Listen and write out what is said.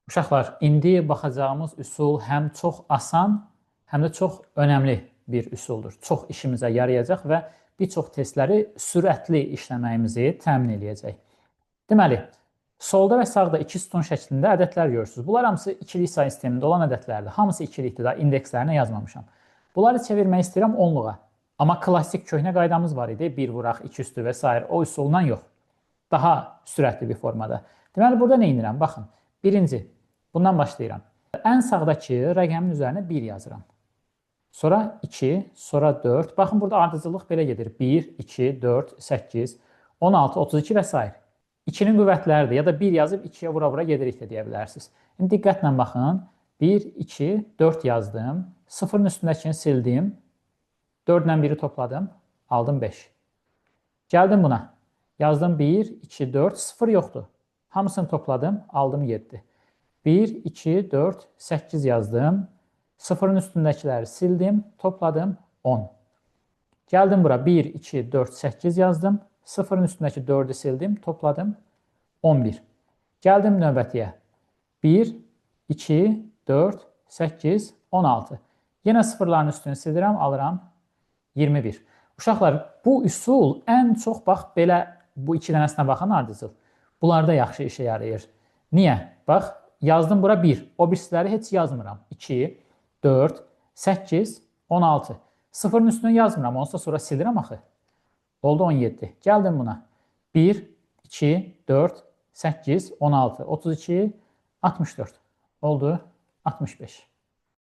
Uşaqlar, indi baxacağımız üsul həm çox asan, həm də çox önəmli bir üsuldur. Çox işimizə yarayacaq və bir çox testləri sürətli işləməyimizi təmin edəcək. Deməli, solda və sağda iki sütun şəklində ədədlər görürsünüz. Bunlar hamısı ikilik sayı sistemində olan ədədlərdir. Hamısı ikilikdir da, indekslərini yazmamışam. Bunları çevirmək istəyirəm onluğa. Amma klassik köhnə qaydamız var idi. 1 vuraq, 2 üstü və s. O üsulla yox. Daha sürətli bir formada. Deməli, burada nə edirəm? Baxın, birinci, bundan başlayıram. Ən sağdakı rəqəmin üzərinə 1 yazıram. Sonra 2, sonra 4. Baxın, burada ardıcıllıq belə gedir. 1, 2, 4, 8, 16, 32 və s. 2-nin qüvvətləridir. Ya da 1 yazıb 2-yə vura-vura gedirik də deyə bilərsiniz. İndi diqqətlə baxın. 1, 2, 4 yazdım. 0-ın üstündəkini sildim. 4 ilə 1-i topladım. Aldım 5. Gəldim buna. Yazdım 1, 2, 4, 0 yoxdur. Hamısını topladım. Aldım 7. 1, 2, 4, 8 yazdım. 0-ın üstündəkiləri sildim. Topladım 10. Gəldim bura. 1, 2, 4, 8 yazdım. 0-ın üstündəki 4-ü sildim. Topladım 11. Gəldim növbətiyə. 1, 2, 4, 8, 16. Yenə sıfırların üstünü sildirəm. Alıram 21. Uşaqlar, bu üsul ən çox bax belə bu iki dənəsinə baxan ardıcıl. Bunlarda yaxşı işə yarayır. Niyə? Bax, yazdım bura 1. O birisləri heç yazmıram. 2, 4, 8, 16. Sıfırın üstünü yazmıram. Onsa sonra silirəm axı. Oldu 17. Gəldim buna. 1, 2, 4, 8, 16, 32, 64. Oldu 65.